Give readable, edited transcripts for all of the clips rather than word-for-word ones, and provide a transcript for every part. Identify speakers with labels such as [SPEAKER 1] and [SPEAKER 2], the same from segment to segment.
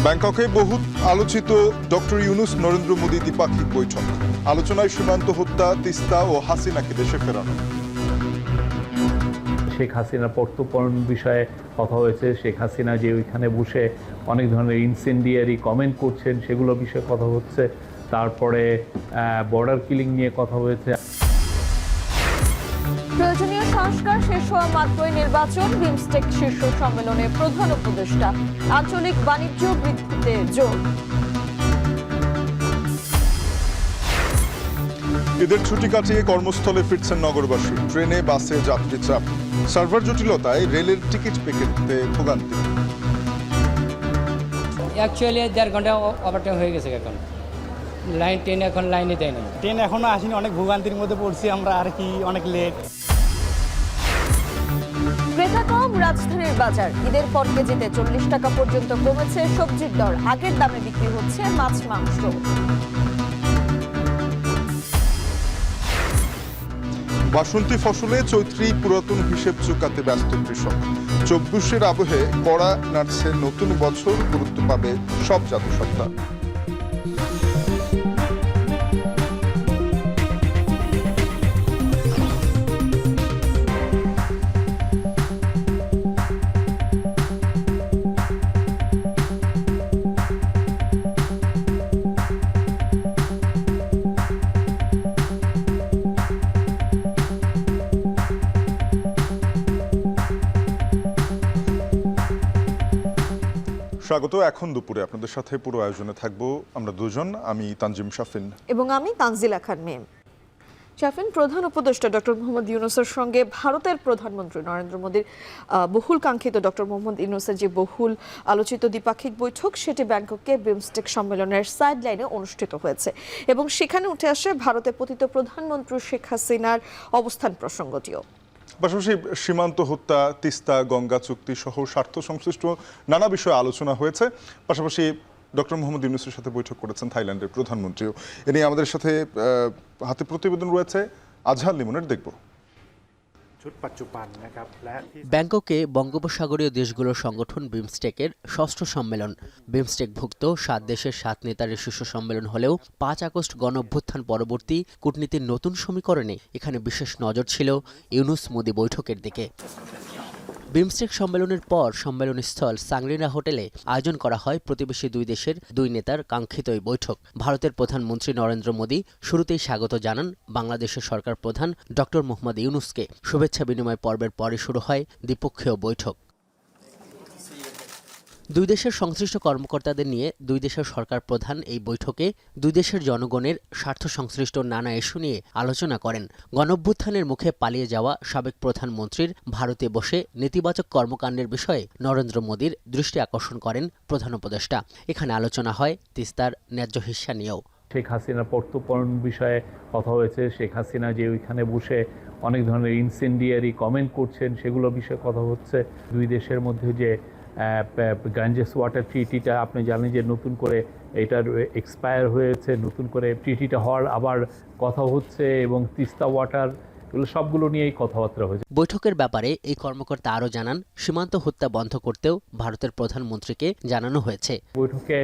[SPEAKER 1] ব্যাংককে বহু আলোচিত ডক্টর ইউনূস নরেন্দ্র মোদী দ্বিপাক্ষিক বৈঠক। আলোচনায় সীমান্ত হত্যা, তিস্তা ও হাসিনাকে দেশে ফেরানো।
[SPEAKER 2] শেখ হাসিনা প্রত্যর্পণ বিষয়ে কথা হয়েছে। শেখ হাসিনা যে ওইখানে বসে অনেক ধরনের ইনসেন্ডিয়ারি কমেন্ট করছেন সেগুলো বিষয়ে কথা হচ্ছে। তারপরে বর্ডার কিলিং নিয়ে কথা হয়েছে।
[SPEAKER 3] প্রয়োজনীয় সংস্কার শেষ হওয়া মাত্রই নির্বাচন। বিমস্টেক শীর্ষ সম্মেলনে প্রধান উপদেষ্টা। আঞ্চলিক বাণিজ্য বৃদ্ধিতে জোর।
[SPEAKER 1] ঈদের ছুটি কাটিয়ে কর্মস্থলে ফিরছেন নগরবাসী। ট্রেনে বাসে যাত্রী চাপ। সার্ভার জটিলতায় রেলের টিকিট পেতে ভোগান্তি।
[SPEAKER 4] অ্যাকচুয়ালি 1.5 ঘন্টা ওভারটাইম হয়ে গেছে। এখন ট্রেন এখন লাইনে দেয় না।
[SPEAKER 5] ট্রেন এখনো আসেনি, অনেক ভোগান্তির মধ্যে পড়ছি আমরা, আর কি অনেক লেট।
[SPEAKER 3] ক্রেতা কম রাজধানীর বাজার। ঈদের পর কেজিতে 40 টাকা পর্যন্ত কমেছে সবজির দর। আগের দামে বিক্রি হচ্ছে মাছ, মাংস।
[SPEAKER 1] বাসন্তী ফসলে চৈত্রী পুরাতন হিসেব চুকাতে ব্যস্ত কৃষক। 24-এর আবহে কড়া নাড়ছে নতুন বছর, গুরুত্ব পাবে সব জাতিসত্তা। স্বাগত। এখন দুপুরে আপনাদের সাথে পুরো আয়োজনে থাকবো আমরা দুজন, আমি তানজিম শাফিন
[SPEAKER 3] এবং আমি তানজিলা খান মেম। শাফিন, প্রধান উপদেষ্টা ডক্টর মোহাম্মদ ইউনূসের সঙ্গে ভারতের প্রধানমন্ত্রী নরেন্দ্র মোদীর বহুল কাঙ্ক্ষিত ডক্টর মোহাম্মদ ইউনূসের যে বহুল আলোচিত দ্বিপাক্ষিক বৈঠক, সেটি ব্যাংককে বিমস্টেক সম্মেলনের সাইড লাইনে অনুষ্ঠিত হয়েছে এবং সেখানে উঠে আসে ভারতের পতিত প্রধানমন্ত্রী শেখ হাসিনার অবস্থান প্রসঙ্গটিও।
[SPEAKER 1] পাশাপাশি সীমান্ত হত্যা, তিস্তা গঙ্গা চুক্তি সহ স্বার্থ সংশ্লিষ্ট নানা বিষয়ে আলোচনা হয়েছে। পাশাপাশি ডক্টর মোহাম্মদ ইউনূসের সাথে বৈঠক করেছেন থাইল্যান্ডের প্রধানমন্ত্রীও। এ নিয়ে আমাদের সাথে হাতে প্রতিবেদন রয়েছে, আজহার লিমনের দেখব।
[SPEAKER 6] ব্যাংককে বঙ্গোপসাগরীয় দেশগুলোর সংগঠন বিমস্টেকের 6ষ্ঠ সম্মেলন। বিমস্টেকভুক্ত 7 দেশের 7 নেতার শীর্ষ সম্মেলন হলেও 5 আগস্ট গণঅভ্যুত্থান পরবর্তী কূটনীতির নতুন সমীকরণে এখানে বিশেষ নজর ছিল ইউনূস মোদি বৈঠকের দিকে। বিমস্টেক সম্মেলনের পর সম্মেলনস্থল সাংগ্রিলা হোটেলে আয়োজন করা হয় প্রতিবেশী দুই দেশের দুই নেতার কাঙ্ক্ষিত এই বৈঠক। ভারতের প্রধানমন্ত্রী নরেন্দ্র মোদী শুরুতেই স্বাগত জানান বাংলাদেশের সরকার প্রধান ডক্টর মোহাম্মদ ইউনূসকে। শুভেচ্ছা বিনিময় পর্বের পরই শুরু হয় দ্বিপক্ষীয় বৈঠক। দুই দেশের সংশ্লিষ্ট কর্মকর্তাদের নিয়ে দুই দেশের সরকার প্রধান এই বৈঠকে দুই দেশের জনগণের স্বার্থ সংশ্লিষ্ট নানা ইস্যু নিয়ে আলোচনা করেন। গণঅভ্যুত্থানের মুখে পালিয়ে যাওয়া সাবেক প্রধানমন্ত্রীর ভারতে বসে নেতিবাচক কর্মকাণ্ডের বিষয়ে নরেন্দ্র মোদীর দৃষ্টি আকর্ষণ করেন প্রধান উপদেষ্টা। এখানে আলোচনা হয় তিস্তার ন্যায্য হিস্সা নিয়েও।
[SPEAKER 2] শেখ হাসিনার প্রত্যর্পণ বিষয়ে কথা হয়েছে। শেখ হাসিনা যে ওইখানে বসে অনেক ধরনের ইনসেন্ডিয়ারি কমেন্ট করছেন সেগুলো বিষয়ে কথা হচ্ছে। দুই দেশের মধ্যে যে গাঞ্জেস ওয়াটার ট্রিটিটা আপনি জানেন যে নতুন করে এটার এক্সপায়ার হয়েছে, নতুন করে ট্রিটিটা হওয়ার আবার কথা হচ্ছে, এবং তিস্তা ওয়াটার, এগুলো সবগুলো নিয়েই কথাবার্তা হয়েছে।
[SPEAKER 6] বৈঠকের ব্যাপারে এই কর্মকর্তা আরও জানান, সীমান্ত হত্যা বন্ধ করতেও ভারতের প্রধানমন্ত্রীকে জানানো হয়েছে।
[SPEAKER 2] বৈঠকে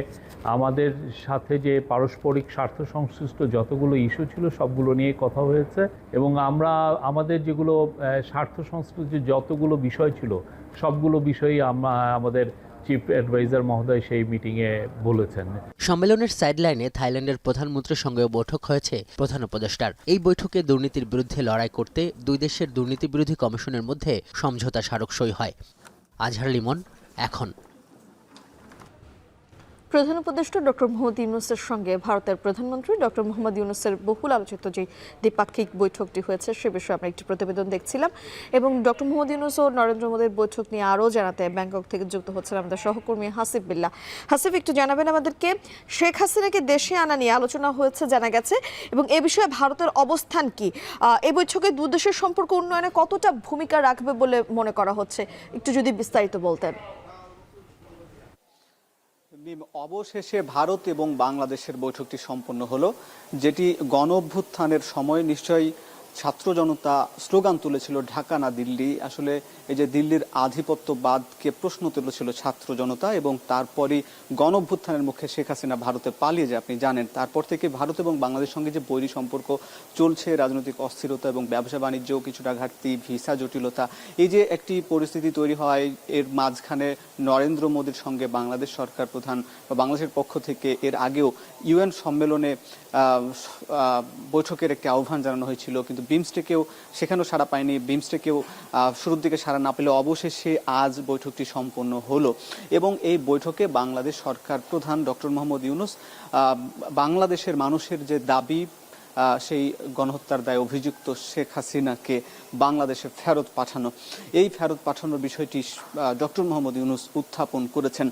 [SPEAKER 2] আমাদের সাথে যে পারস্পরিক স্বার্থ সংশ্লিষ্ট যতগুলো ইস্যু ছিল সবগুলো নিয়ে কথা হয়েছে, এবং আমরা আমাদের যেগুলো স্বার্থ সংশ্লিষ্ট যতগুলো বিষয় ছিল সবগুলো বিষয়ই আমাদের চিফ অ্যাডভাইজার মহোদয় সেই মিটিংয়ে বলেছেন।
[SPEAKER 6] সম্মেলনের সাইডলাইনে থাইল্যান্ডের প্রধানমন্ত্রীর সঙ্গেও বৈঠক হয়েছে প্রধান উপদেষ্টার। এই বৈঠকে দুর্নীতির বিরুদ্ধে লড়াই করতে দুই দেশের দুর্নীতি বিরোধী কমিশনের মধ্যে সমঝোতা স্মারক সই হয়। আজহার লিমন, এখন।
[SPEAKER 3] প্রধান উপদেষ্টা ডক্টর মোহাম্মদ ইউনূসের সঙ্গে ভারতের প্রধানমন্ত্রী ডক্টর মোহাম্মদ ইউনূসের বহুল আলোচিত যে দ্বিপাক্ষিক বৈঠকটি হয়েছে সে বিষয়ে আমরা একটি প্রতিবেদন দেখছিলাম, এবং ডক্টর মোহাম্মদ ইউনূস ও নরেন্দ্র মোদীর বৈঠক নিয়ে আরও জানাতে ব্যাংকক থেকে যুক্ত হচ্ছেন আমাদের সহকর্মী হাসিব বিল্লাহ। হাসিব, একটু জানাবেন আমাদেরকে, শেখ হাসিনাকে দেশে আনা নিয়ে আলোচনা হয়েছে জানা গেছে, এবং এ বিষয়ে ভারতের অবস্থান কি? এই বৈঠকে দু দেশের সম্পর্ক উন্নয়নে কতটা ভূমিকা রাখবে বলে মনে করা হচ্ছে, একটু যদি বিস্তারিত বলতেন।
[SPEAKER 7] অবশেষে ভারত এবং বাংলাদেশের বৈঠকটি সম্পন্ন হলো, যেটি গণঅভ্যুত্থানের সময় নিশ্চয়ই ছাত্র জনতা স্লোগান তুলেছিল ঢাকা না দিল্লি। আসলে এই যে দিল্লির আধিপত্যবাদকে প্রশ্ন তুলেছিল ছাত্র জনতা, এবং তারপরই গণঅভ্যুত্থানের মুখে শেখ হাসিনা ভারতে পালিয়ে যায়। আপনি জানেন তারপর থেকে ভারত এবং বাংলাদেশের সঙ্গে যে বৈরী সম্পর্ক চলছে, রাজনৈতিক অস্থিরতা এবং ব্যবসা বাণিজ্য কিছুটা ঘাটতি, ভিসা জটিলতা, এই যে একটি পরিস্থিতি তৈরি হয়, এর মাঝখানে নরেন্দ্র মোদীর সঙ্গে বাংলাদেশ সরকার প্রধান বা বাংলাদেশের পক্ষ থেকে এর আগেও ইউএন সম্মেলনে বৈঠকের একটি আহ্বান জানানো হয়েছিল, কিন্তু বিমস্টেকেও সেখানেও সাড়া পায়নি। বিমস্টেকেও শুরুর দিকে সাড়া না পেলে অবশেষে আজ বৈঠকটি সম্পন্ন হলো, এবং এই বৈঠকে বাংলাদেশ সরকার প্রধান ডক্টর মোহাম্মদ ইউনূস বাংলাদেশের মানুষের যে দাবি, সেই গণহত্যার দায়ে অভিযুক্ত শেখ হাসিনাকে বাংলাদেশে ফেরত পাঠানো, এই ফেরত পাঠানোর বিষয়টি ডক্টর মোহাম্মদ ইউনূস উত্থাপন করেছেন।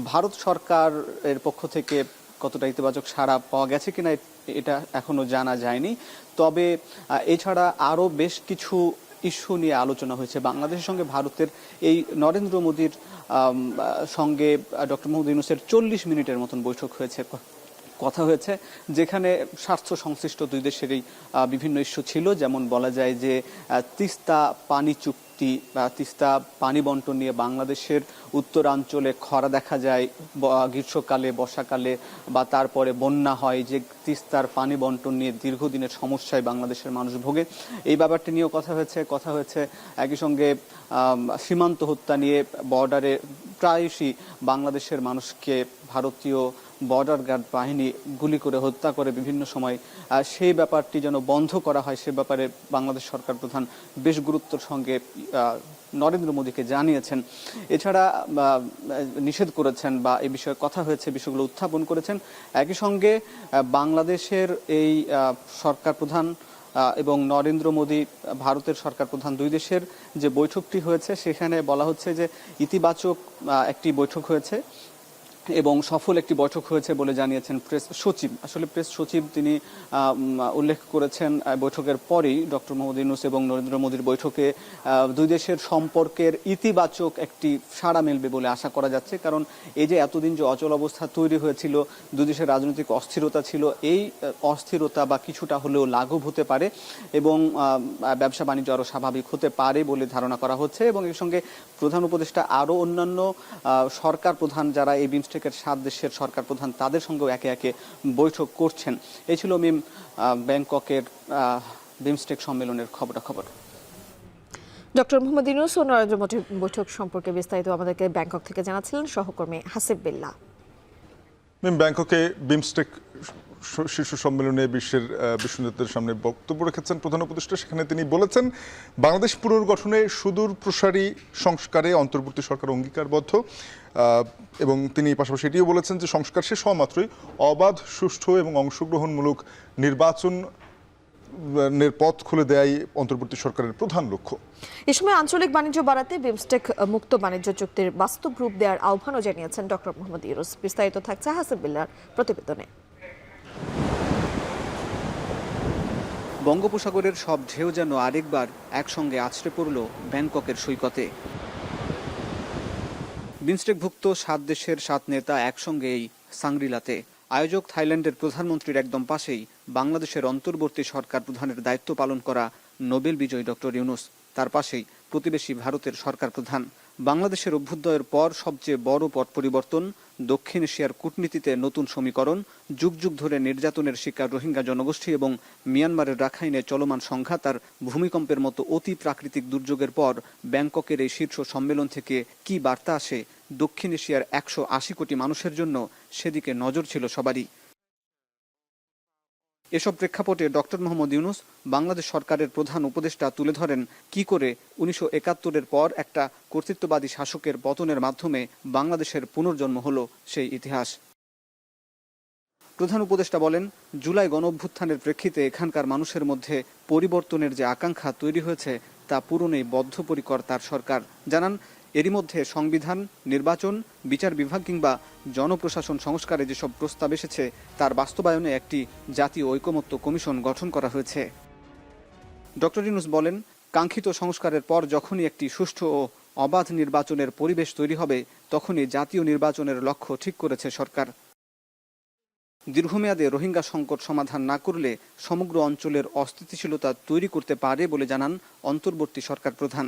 [SPEAKER 7] ভারত সরকারের পক্ষ থেকে কতটা ইতিবাচক সাড়া পাওয়া গেছে কিনা এটা এখনো জানা যায়নি, তবে এছাড়া আরও বেশ কিছু ইস্যু নিয়ে আলোচনা হয়েছে। বাংলাদেশের সঙ্গে ভারতের এই নরেন্দ্র মোদীর সঙ্গে ডক্টর মোহাম্মদ ইউনূসের 40 মিনিটের মতন বৈঠক হয়েছে, কথা হয়েছে, যেখানে স্বার্থ সংশ্লিষ্ট দুই দেশেরই বিভিন্ন ইস্যু ছিল। যেমন বলা যায় যে তিস্তা পানি চুক্তি বা তিস্তা পানি বন্টন নিয়ে বাংলাদেশের উত্তরাঞ্চলে খরা দেখা যায় গ্রীষ্মকালে, বর্ষাকালে বা তারপরে বন্যা হয়, যে তিস্তার পানি বন্টন নিয়ে দীর্ঘদিনের সমস্যায় বাংলাদেশের মানুষ ভোগে, এই ব্যাপারটি নিয়েও কথা হয়েছে। একই সঙ্গে সীমান্ত হত্যা নিয়ে, বর্ডারে প্রায়শই বাংলাদেশের মানুষকে ভারতীয় বর্ডার গার্ড বাহিনী গুলি করে হত্যা করে বিভিন্ন সময়, সেই ব্যাপারটি যেন বন্ধ করা হয়, সে ব্যাপারে বাংলাদেশ সরকার প্রধান বেশ গুরুত্বের সঙ্গে নরেন্দ্র মোদীকে জানিয়েছেন। এছাড়া নিষেধ করেছেন বা এই বিষয়ে কথা হয়েছে, বিষয়গুলো উত্থাপন করেছেন। একই সঙ্গে বাংলাদেশের এই সরকার প্রধান এবং নরেন্দ্র মোদী ভারতের সরকার প্রধান, দুই দেশের যে বৈঠকটি হয়েছে সেখানে বলা হচ্ছে যে ইতিবাচক একটি বৈঠক হয়েছে এবং সফল একটি বৈঠক হয়েছে বলে জানিয়েছেন প্রেস সচিব। আসলে প্রেস সচিব তিনি উল্লেখ করেছেন বৈঠকের পরেই ডক্টর মোহাম্মদ ইউনূস এবং নরেন্দ্র মোদীর বৈঠকে দুই দেশের সম্পর্কের ইতিবাচক একটি সাড়া মিলবে বলে আশা করা যাচ্ছে। কারণ এই যে এতদিন যে অচল অবস্থা তৈরি হয়েছিল, দুই দেশের রাজনৈতিক অস্থিরতা ছিল, এই অস্থিরতা বা কিছুটা হলেও লাঘব হতে পারে এবং ব্যবসা বাণিজ্য আরও স্বাভাবিক হতে পারে বলে ধারণা করা হচ্ছে। এবং এর সঙ্গে প্রধান উপদেষ্টা আরও অন্যান্য সরকার প্রধান যারা এই বিমস্টেকের 7 দেশের সরকার প্রধান, তাদের সঙ্গেও একে একে বৈঠক করছেন। এই ছিল মিম ব্যাংককের বিমস্টেক সম্মেলনের খবরাখবর।
[SPEAKER 3] ডক্টর মোহাম্মদ ইউনূস ও নরেন্দ্র মোদীর বৈঠক সম্পর্কে বিস্তারিত আমাদেরকে ব্যাংকক থেকে জানাচ্ছিলেন সহকর্মী হাসিব বিল্লাহ।
[SPEAKER 1] ব্যাংককে বিমস্টেক শীর্ষ সম্মেলনে বিশ্ব নেতাদের সামনে বক্তব্য রেখেছেন প্রধান উপদেষ্টা। সেখানে তিনি বলেছেন বাংলাদেশ পুনর্গঠনে সুদূর প্রসারী সংস্কারে অন্তর্বর্তী সরকার অঙ্গীকারবদ্ধ, এবং তিনি পাশাপাশি এটিও বলেছেন যে সংস্কার শেষ হওয়া মাত্রই অবাধ, সুষ্ঠু এবং অংশগ্রহণমূলক নির্বাচনের পথ খুলে দেয়াই অন্তর্বর্তী সরকারের প্রধান লক্ষ্য।
[SPEAKER 3] এ সময় আঞ্চলিক বাণিজ্য বাড়াতে বিমস্টেক মুক্ত বাণিজ্য চুক্তির বাস্তব রূপ দেওয়ার আহ্বানও জানিয়েছেন ডক্টর মোহাম্মদ ইউনূস। বিস্তারিত থাকছে হাসিব বিল্লাহর প্রতিবেদনে।
[SPEAKER 7] বঙ্গোপসাগরের সব ঢেউ যেন আরেকবার একসঙ্গে আছড়ে পড়ল ব্যাংককের সৈকতে। বিমস্টেকভুক্ত 7 দেশের 7 নেতা একসঙ্গে এই সাংগ্রিলাতে। আয়োজক থাইল্যান্ডের প্রধানমন্ত্রীর একদম পাশেই বাংলাদেশের অন্তর্বর্তী সরকার প্রধানের দায়িত্ব পালন করা নোবেল বিজয়ী ডক্টর ইউনূস, তার পাশেই প্রতিবেশী ভারতের সরকার প্রধান। বাংলাদেশের অভ্যুদয়ের পর সবচেয়ে বড় পট পরিবর্তন, দক্ষিণ এশিয়ার কূটনীতিতে নতুন সমীকরণ, যুগ যুগ ধরে নির্যাতনের শিকার রোহিঙ্গা জনগোষ্ঠী এবং মিয়ানমারের রাখাইনে চলমান সংঘাত আর ভূমিকম্পের মতো অতি প্রাকৃতিক দুর্যোগের পর ব্যাংককের এই শীর্ষ সম্মেলন থেকে কি বার্তা আসে দক্ষিণ এশিয়ার 180 কোটি মানুষের জন্য, সেদিকে নজর ছিল সবারই। এসব প্রেক্ষাপটে ডক্টর মোহাম্মদ ইউনূস বাংলাদেশ সরকারের প্রধান উপদেষ্টা তুলে ধরেন কি করে 1971-এর পর একটা কর্তৃত্ববাদী শাসকের পতনের মাধ্যমে বাংলাদেশের পুনর্জন্ম হলো সেই ইতিহাস। প্রধান উপদেষ্টা বলেন, জুলাই গণঅভ্যুত্থানের প্রেক্ষিতে এখানকার মানুষের মধ্যে পরিবর্তনের যে আকাঙ্ক্ষা তৈরি হয়েছে তা পূরণে বদ্ধপরিকর তার সরকার। জানান, এরই মধ্যে সংবিধান, নির্বাচন, বিচার বিভাগ কিংবা জনপ্রশাসন সংস্কারে যেসব প্রস্তাব এসেছে তার বাস্তবায়নে একটি জাতীয় ঐকমত্য কমিশন গঠন করা হয়েছে। ডক্টর ইউনূস বলেন, কাঙ্ক্ষিত সংস্কারের পর যখনই একটি সুষ্ঠু ও অবাধ নির্বাচনের পরিবেশ তৈরি হবে তখনই জাতীয় নির্বাচনের লক্ষ্য ঠিক করেছে সরকার। দীর্ঘমেয়াদে রোহিঙ্গা সংকট সমাধান না করলে সমগ্র অঞ্চলের অস্থিতিশীলতা তৈরি করতে পারে বলে জানান অন্তর্বর্তী সরকার প্রধান।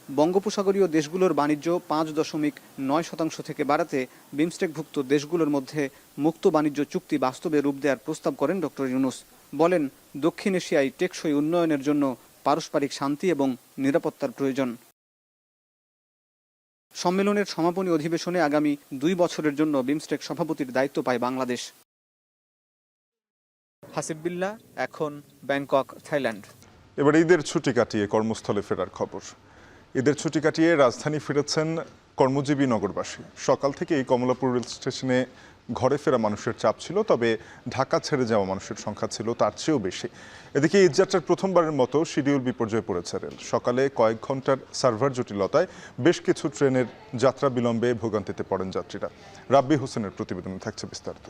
[SPEAKER 7] বঙ্গোপসাগরীয় দেশগুলোর বাণিজ্য 5.9% থেকে বাড়াতে বিমস্টেকভুক্ত দেশগুলোর মধ্যে মুক্ত বাণিজ্য চুক্তি বাস্তবে রূপ দেওয়ার প্রস্তাব করেন ডক্টর ইউনূস। বলেন, দক্ষিণ এশিয়ায় টেকসই উন্নয়নের জন্য পারস্পরিক শান্তি এবং নিরাপত্তার প্রয়োজন। সম্মেলনের সমাপনী অধিবেশনে আগামী 2 বছরের জন্য বিমস্টেক সভাপতির দায়িত্ব পায় বাংলাদেশ। হাসিব বিল্লাহ, এখন ব্যাংকক, থাইল্যান্ড।
[SPEAKER 1] এবার ঈদের ছুটি কাটিয়ে কর্মস্থলে ফেরার খবর। ঈদের ছুটি কাটিয়ে রাজধানী ফিরেছেন কর্মজীবী নগরবাসী। সকাল থেকেই কমলাপুর রেল স্টেশনে ঘরে ফেরা মানুষের চাপ ছিল, তবে ঢাকা ছেড়ে যাওয়া মানুষের সংখ্যা ছিল তার চেয়েও বেশি। এদিকে ঈদযাত্রার প্রথমবারের মতো শিডিউল বিপর্যয়ে পড়েছে রেল। সকালে কয়েক ঘন্টার সার্ভার জটিলতায় বেশ কিছু ট্রেনের যাত্রা বিলম্বে ভোগান্তিতে পড়েন যাত্রীরা। রাব্বি হোসেনের প্রতিবেদনে থাকছে বিস্তারিত।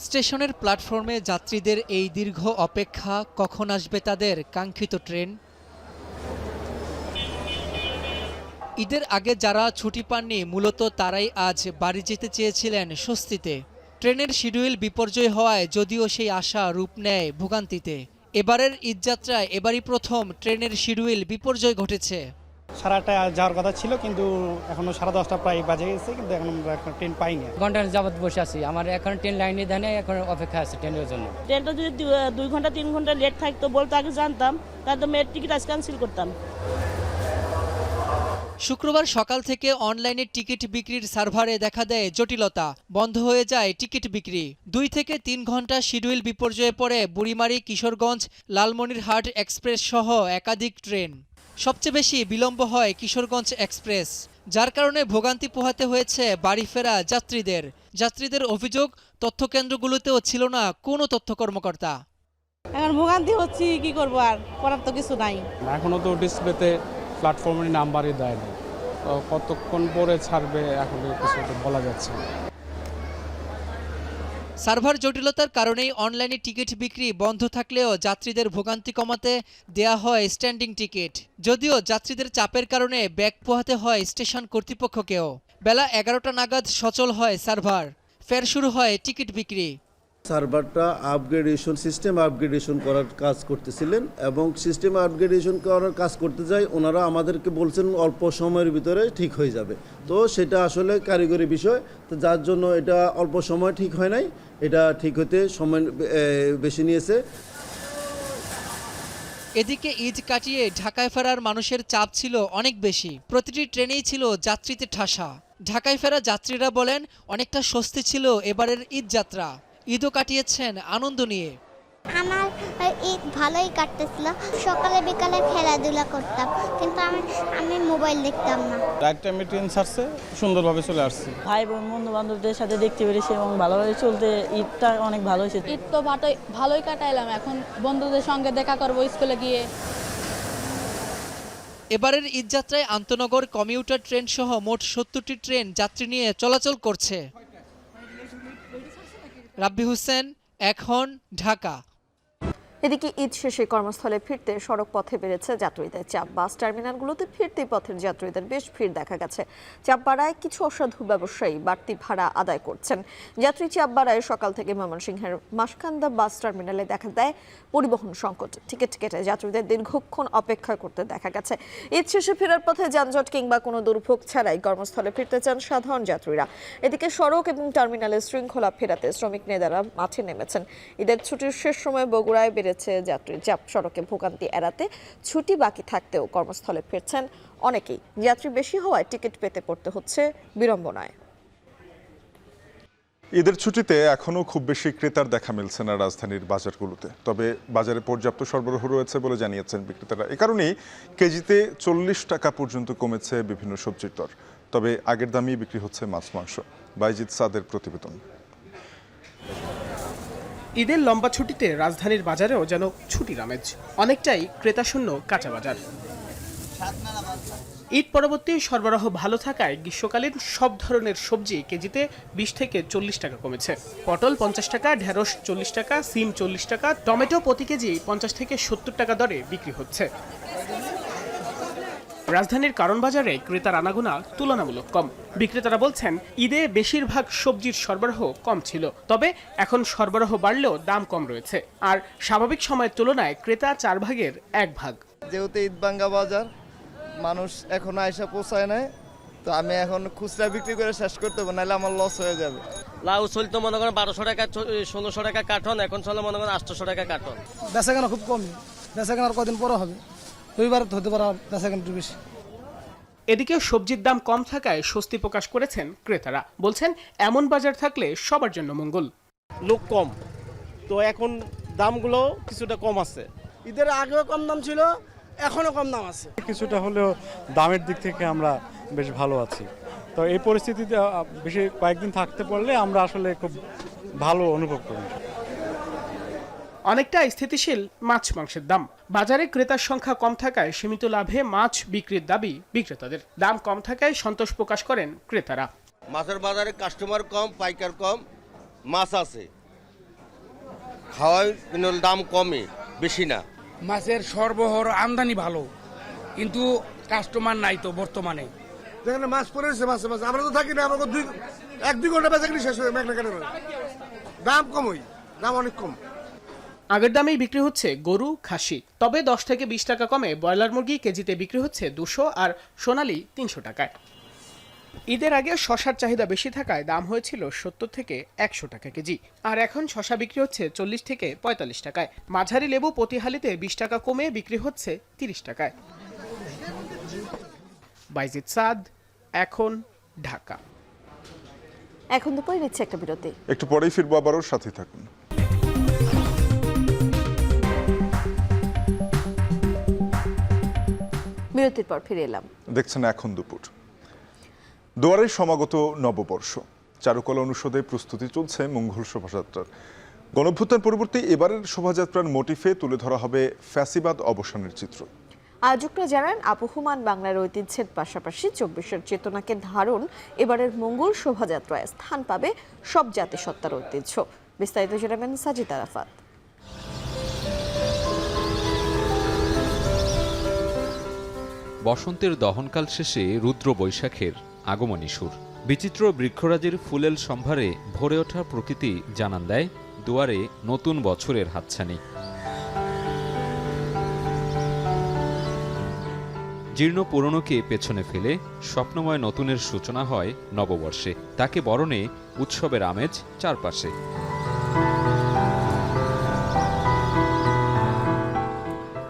[SPEAKER 8] স্টেশনের প্ল্যাটফর্মে যাত্রীদের এই দীর্ঘ অপেক্ষা, কখন আসবে তাদের কাঙ্ক্ষিত ট্রেন। ঈদের আগে যারা ছুটি পাননি মূলত তারাই আজ বাড়ি যেতে চেয়েছিলেন স্বস্তিতে। ট্রেনের শিডিউল বিপর্যয় হওয়ায় যদিও সেই আশা রূপ নেয় ভোগান্তিতে। এবারের ঈদযাত্রায় এবারই প্রথম ট্রেনের শিডিউল বিপর্যয় ঘটেছে।
[SPEAKER 5] 8:30 যাওয়ার কথা ছিল, কিন্তু এখনো 10:30 প্রায় বাজে গেছে, কিন্তু এখন আমরা একটা ট্রেন পাইনি।
[SPEAKER 4] ঘন্টা যাবত বসে আছি, আমার এখন ট্রেন লাইনে দেয় না, এখন অপেক্ষা আছে ট্রেনের জন্য।
[SPEAKER 9] ট্রেনটা যদি 2 ঘন্টা 3 ঘন্টা লেট থাকতো বলতে আগে জানতাম, তাহলে তো মেয়ের টিকিট আজ ক্যান্সেল করতাম।
[SPEAKER 8] শুক্রবার সকাল থেকে অনলাইনে টিকিট বিক্রির সার্ভারে দেখা দেয় জটিলতা, বন্ধ হয়ে যায় টিকিট বিক্রি। 2 থেকে 3 ঘন্টা শিডিউল বিপর্যয়ে পড়ে বুড়িমারি, কিশোরগঞ্জ, লালমনিরহাট এক্সপ্রেস সহ একাধিক ট্রেন। সবচেয়ে বেশি বিলম্ব হয় কিশোরগঞ্জ এক্সপ্রেস, যার কারণে ভোগান্তি পোহাতে হয়েছে বাড়ি ফেরা যাত্রীদের অভিযোগ, তথ্যকেন্দ্রগুলোতেও ছিল না কোনো তথ্য কর্মকর্তা।
[SPEAKER 9] এখন ভোগান্তি হচ্ছে, কি করবো, আর করার তো কিছু নাই।
[SPEAKER 10] এখনও তো ডিসপ্লেতে প্ল্যাটফর্মের নাম্বারই দেয় না, তো কতক্ষণ পরে ছাড়বে এখন কিছু বলা যাচ্ছে না।
[SPEAKER 8] সার্ভার জটিলতার কারণেই অনলাইনে টিকিট বিক্রি বন্ধ থাকলেও যাত্রীদের ভোগান্তি কমাতে দেয়া হয় স্ট্যান্ডিং টিকিট। যদিও যাত্রীদের চাপের কারণে ব্যাগ পোহাতে হয় স্টেশন কর্তৃপক্ষকেও। বেলা 11টা নাগাদ সচল হয় সার্ভার, ফের শুরু হয় টিকিট বিক্রি।
[SPEAKER 11] সার্ভারটা সিস্টেম আপগ্রেডেশন করার কাজ করতেছিলেন, এবং সিস্টেম আপগ্রেডেশন করার কাজ করতে যাই ওনারা আমাদেরকে বলছেন অল্প সময়ের ভিতরে ঠিক হয়ে যাবে। তো সেটা আসলে কারিগরি বিষয়, তো যার জন্য এটা অল্প সময় ঠিক হয় নাই, এটা ঠিক হতে সময় বেশি নিয়েছে।
[SPEAKER 8] এদিকে ঈদ কাটিয়ে ঢাকায় ফেরার মানুষের চাপ ছিল অনেক বেশি। প্রতিটি ট্রেনেই ছিল যাত্রীতে ঠাসা। ঢাকায় ফেরা যাত্রীরা বলেন, অনেকটা স্বস্তি ছিল এবারের ঈদ যাত্রা। ঈদও কাটিয়েছেন আনন্দ নিয়ে।
[SPEAKER 12] আমার ঈদ ভালোই কাটতেছিল। সকালে বিকালে খেলাধুলা করতাম, কিন্তু আমি মোবাইল দেখতাম না।
[SPEAKER 10] রাইট টাইমে ট্রেন ছাড়ছে, সুন্দরভাবে চলে আসছি।
[SPEAKER 9] ভাই বোন বন্ধু বান্ধবদের সাথে দেখতে পেরেছি এবং ভালোভাবে চলতে ঈদটা অনেক ভালো হয়েছে।
[SPEAKER 13] ঈদ তো ভালোই কাটাইলাম, এখন বন্ধুদের সঙ্গে দেখা করবো স্কুলে গিয়ে।
[SPEAKER 8] এবারের ঈদযাত্রায় আন্তনগর, কমিউটার ট্রেন সহ মোট 70টি ট্রেন যাত্রী নিয়ে চলাচল করছে। রাব্বি হোসেন, এখন, ঢাকা।
[SPEAKER 3] এদিকে ঈদ শেষে কর্মস্থলে ফিরতে সড়ক পথে বেড়েছে যাত্রীদের চাপ। বাস টার্মিনালগুলোতে ফিরতি পথের যাত্রীদের বেশ ভিড় দেখা গেছে। চাপ বাড়ায় কিছু অসাধু ব্যবসায়ী বাড়তি ভাড়া আদায় করছেন। যাত্রী চাপ বাড়ায় সকাল থেকে ময়মনসিংহের মাসকান্দা বাস টার্মিনালে দেখা দেয় পরিবহন সংকট। টিকিট কেটে যাত্রীদের দীর্ঘক্ষণ অপেক্ষা করতে দেখা গেছে। ঈদ শেষে ফেরার পথে যানজট কিংবা কোনো দুর্ভোগ ছাড়াই কর্মস্থলে ফিরতে চান সাধারণ যাত্রীরা। এদিকে সড়ক এবং টার্মিনালে শৃঙ্খলা ফেরাতে শ্রমিক নেতারা মাঠে নেমেছেন। ঈদের ছুটির শেষ সময় বগুড়ায় বেড়েছে যাত্রীর চাপ। সড়কে ভোগান্তি এড়াতে ছুটি বাকি থাকতেও কর্মস্থলে ফিরছেন অনেকেই। যাত্রী বেশি হওয়ায় টিকিট পেতে পড়তে হচ্ছে বিড়ম্বনায়।
[SPEAKER 1] ঈদের ছুটিতে এখনও খুব বেশি ক্রেতার দেখা মিলছে না রাজধানীর বাজারগুলোতে, তবে বাজারে পর্যাপ্ত সরবরাহ রয়েছে বলে জানিয়েছেন বিক্রেতারা। এ কারণেই কেজিতে 40 টাকা পর্যন্ত কমেছে বিভিন্ন সবজির দর। তবে আগের দামেই বিক্রি হচ্ছে মাছ মাংস। বাইজিদ সাদের প্রতিবেদন।
[SPEAKER 14] ঈদের লম্বা ছুটিতে রাজধানীর বাজারেও যেন ছুটির আমেজ, অনেকটাই ক্রেতাশূন্য কাঁচা বাজার। ঈদ পরবর্তী সরবরাহ ভালো থাকায় গ্রীষ্মকালীন সব ধরনের সবজি কেজিতে 20 থেকে 40 টাকা কমেছে। পটল 50 টাকা, ঢেঁড়স 40 টাকা, সিম 40 টাকা, টমেটো প্রতি কেজি 50 থেকে 70 টাকা দরে বিক্রি হচ্ছে। রাজধানীর কারণ বাজারে ক্রেতার আনাগোনা তুলনামূলক কম। বিক্রেতারা বলছেন ঈদে বেশিরভাগ সবজির সরবরাহ কম ছিল, তবে এখন সরবরাহ বাড়লেও দাম কম রয়েছে। আর স্বাভাবিক সময়ের তুলনায় ক্রেতা 4 ভাগের 1 ভাগ।
[SPEAKER 15] যেহেতু ঈদবাঙ্গা বাজার, মানুষ এখন আয়সা পৌঁছায় নাই, তো আমি এখন খুচরা বিক্রি করে শেষ করতে হবে, নাহলে আমার লস হয়ে যাবে।
[SPEAKER 16] লাউ চলতো মনে করেন 1200 টাকা 1600 টাকা কার্টন, এখন চলে মনে করেন 800 টাকা কার্টন।
[SPEAKER 5] বেচাকেনা খুব কম, বেচাকেনার কদিন পরে হবে, রবিবার হতে পারে বেচাকেনা একটু বেশি।
[SPEAKER 14] এদিকে সবজির দাম কম থাকায় স্বস্তি প্রকাশ করেছেন ক্রেতারা। বলছেন এমন বাজার থাকলে সবার জন্য মঙ্গল।
[SPEAKER 16] লোক কম, তো এখন দামগুলো কিছুটা কম আছে।
[SPEAKER 5] ঈদের আগেও কম দাম ছিল, এখনো কম দাম আছে।
[SPEAKER 10] কিছুটা হলেও দামের দিক থেকে আমরা বেশ ভালো আছি। তো এই পরিস্থিতিতে বেশি কয়েকদিন থাকতে পারলে আমরা আসলে খুব ভালো অনুভব করি।
[SPEAKER 14] অনেকটা স্থিতিশীল মাছ মাংসের দাম। বাজারে ক্রেতার সংখ্যা কম থাকায় সীমিত লাভে মাছ বিক্রির দাবি বিক্রেতাদের। দাম কম থাকায় সন্তোষ প্রকাশ করেন ক্রেতারা।
[SPEAKER 16] মাছের বাজারে কাস্টমার কম, পাইকার কম, মাছ আছে, খাওয়ার দাম কমে, বেশি না।
[SPEAKER 5] মাছের সরবরাহ আমদানি ভালো, কিন্তু কাস্টমার নাই তো বর্তমানে। যেখানে মাছ পড়েছে মাছে মাছ, আমরা তো থাকি না, আমাকে 1-2 ঘন্টা বেচাকেনি শেষ হয়ে মেঘনা কেন, দাম কম, দাম অনেক কম।
[SPEAKER 14] আগের দামেই বিক্রি হচ্ছে গরু, খাসি। তবে 10 থেকে 20 টাকা কমে ব্রয়লার মুরগি কেজিতে বিক্রি হচ্ছে 200 আর সোনালী 300 টাকায়। ঈদের আগে শশার চাহিদা বেশি থাকায় দাম হয়েছিল 70 থেকে 100 টাকা কেজি, আর এখন শশা বিক্রি হচ্ছে 40 থেকে 45 টাকায়। মাঝারি লেবু প্রতি হালিতে 20 টাকা কমে বিক্রি হচ্ছে 30 টাকায়। বাইজিদ সাদ, এখন, ঢাকা।
[SPEAKER 3] এখন দুপুরে নিচ্ছে একটা বিরতি,
[SPEAKER 1] একটু পরেই ফিরবো, আবারও সাথে থাকুন।
[SPEAKER 3] বিরতির পর ফিরে এলাম।
[SPEAKER 1] দেখছেন এখন দুপুর। দুয়ারে সমাগত নববর্ষ, চারুকলা অনুষদে প্রস্তুতি চলছে মঙ্গল শোভাযাত্রার। গণঅভ্যুত্থান পরবর্তী এবারের শোভাযাত্রার মোটিফে তুলে ধরা হবে ফ্যাসিবাদ অবসানের চিত্র।
[SPEAKER 3] আয়োজকরা জানান আবহমান বাংলার ঐতিহ্যের পাশাপাশি 24-এর চেতনাকে ধারণ এবারের মঙ্গল শোভাযাত্রায় স্থান পাবে সব জাতিসত্তার ঐতিহ্য। বিস্তারিত জানাবেন সাজিদ আরাফাত।
[SPEAKER 17] বসন্তের দহনকাল শেষে রুদ্র বৈশাখের আগমনী সুর, বিচিত্র বৃক্ষরাজির ফুলেল সম্ভারে ভরে ওঠা প্রকৃতি জানান দেয় দুয়ারে নতুন বছরের হাতছানি। জীর্ণ পুরনোকে পেছনে ফেলে স্বপ্নময় নতুনের সূচনা হয় নববর্ষে। তাকে বরণে উৎসবের আমেজ চারপাশে।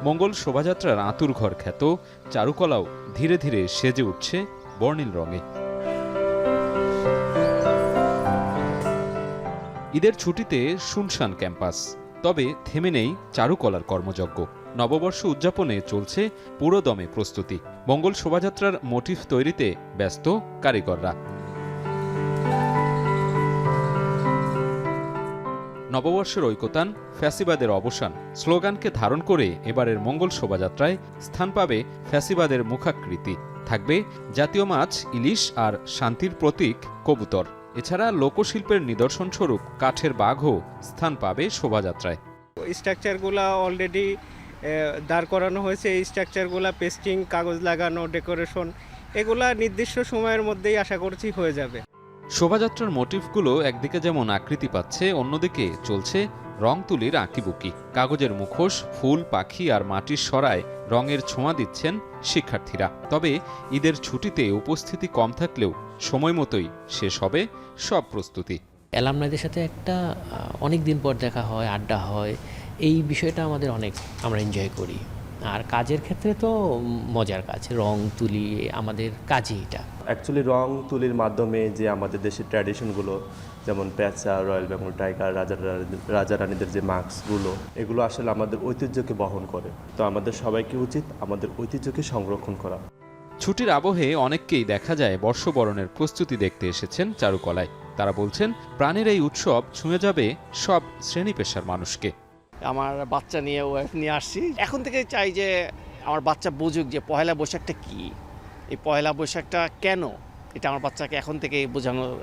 [SPEAKER 17] মঙ্গল শোভাযাত্রার আঁতুর ঘর খ্যাত চারুকলাও ধীরে ধীরে সেজে উঠছে বর্ণিল রঙে। ঈদের ছুটিতে শুনশান ক্যাম্পাস, তবে থেমে নেই চারুকলার কর্মযজ্ঞ। নববর্ষ উদযাপনে চলছে পুরোদমে প্রস্তুতি। মঙ্গল শোভাযাত্রার মোটিফ তৈরিতে ব্যস্ত কারিগররা। নববর্ষের ঐকতান, ফ্যাসিবাদের অবসান স্লোগানকে ধারণ করে এবারের মঙ্গল শোভাযাত্রায় স্থান পাবে ফ্যাসিবাদের মুখাকৃতি। থাকবে জাতীয় মাছ ইলিশ আর শান্তির প্রতীক কবুতর। এছাড়া লোকশিল্পের নিদর্শন স্বরূপ কাঠের বাঘও স্থান পাবে শোভাযাত্রায়।
[SPEAKER 18] স্ট্রাকচারগুলো অলরেডি দাঁড় করানো হয়েছে। এই স্ট্রাকচারগুলো পেস্টিং, কাগজ লাগানো, ডেকোরেশন, এগুলা নির্দিষ্ট সময়ের মধ্যেই আশা করছি হয়ে যাবে।
[SPEAKER 17] শোভাযাত্রার মোটিফগুলো একদিকে যেমন আকৃতি পাচ্ছে, অন্যদিকে চলছে রং তুলির আঁকিবুকি। কাগজের মুখোশ, ফুল, পাখি আর মাটির সরায় রঙের ছোঁয়া দিচ্ছেন শিক্ষার্থীরা। তবে ঈদের ছুটিতে উপস্থিতি কম থাকলেও সময় মতোই শেষ হবে সব প্রস্তুতি।
[SPEAKER 6] অ্যালামনাইদের সাথে একটা অনেক দিন পর দেখা হয়, আড্ডা হয়, এই বিষয়টা আমরা এনজয় করি। আর কাজের ক্ষেত্রে তো মজার কাজ, রং তুলি আমাদের কাজই এটা।
[SPEAKER 19] অ্যাকচুয়ালি রং তুলির মাধ্যমে যে আমাদের দেশের ট্র্যাডিশনগুলো, যেমন পেঁচা, রয়্যাল বেঙ্গল টাইগার, রাজা রানীদের যে মাস্কগুলো, এগুলো আসলে আমাদের ঐতিহ্যকে বহন করে। তো আমাদের সবাইকে উচিত আমাদের ঐতিহ্যকে সংরক্ষণ করা।
[SPEAKER 17] ছুটির আবহে অনেককেই দেখা যায় বর্ষবরণের প্রস্তুতি দেখতে এসেছেন চারুকলায়। তারা বলছেন প্রাণের এই উৎসব ছুঁয়ে যাবে সব শ্রেণী পেশার মানুষকে।
[SPEAKER 16] আমার বাচ্চা নিয়ে, ওয়াইফ নিয়ে আসছি। এখন থেকে চাই যে আমার বাচ্চা বুঝুক যে পয়লা বৈশাখটা কি, এই পয়লা বৈশাখটা কেন, এটা আমার বাচ্চাকে এখন থেকে বোঝানোর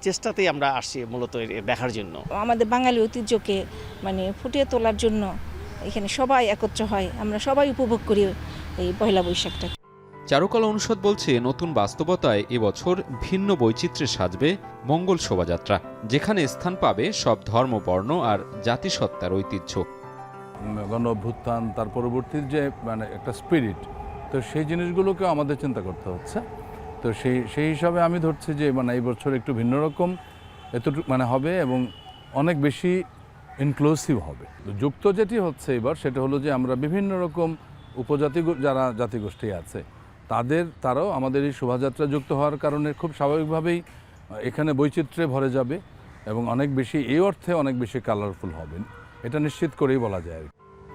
[SPEAKER 16] চেষ্টাতেই আমরা আসছি মূলত দেখার জন্য।
[SPEAKER 9] আমাদের বাঙালি ঐতিহ্যকে ফুটিয়ে তোলার জন্য এখানে সবাই একত্র হয়, আমরা সবাই উপভোগ করি
[SPEAKER 13] এই পয়লা বৈশাখটা।
[SPEAKER 17] চারুকলা অনুষদ বলছে নতুন বাস্তবতায় এবছর ভিন্ন বৈচিত্র্যে সাজবে মঙ্গল শোভাযাত্রা, যেখানে স্থান পাবে সব ধর্ম, বর্ণ আর জাতিসত্তার ঐতিহ্য।
[SPEAKER 20] গণ অভ্যুত্থান, তার পরবর্তীর যে একটা স্পিরিট, তো সেই জিনিসগুলোকে আমাদের চিন্তা করতে হচ্ছে। তো সেই হিসাবে আমি ধরছি যে এই বছর একটু ভিন্ন রকম এতটুকু হবে এবং অনেক বেশি ইনক্লুসিভ হবে। যুক্ত যেটি হচ্ছে এবার সেটা হলো যে আমরা বিভিন্ন রকম উপজাতি যারা জাতিগোষ্ঠী আছে তারাও আমাদের এই শোভাযাত্রা যুক্ত হওয়ার কারণে খুব স্বাভাবিকভাবেই এখানে বৈচিত্র্যে ভরে যাবে এবং অনেক বেশি এই অর্থে অনেক বেশি কালারফুল হবেন, এটা নিশ্চিত করেই বলা যায়।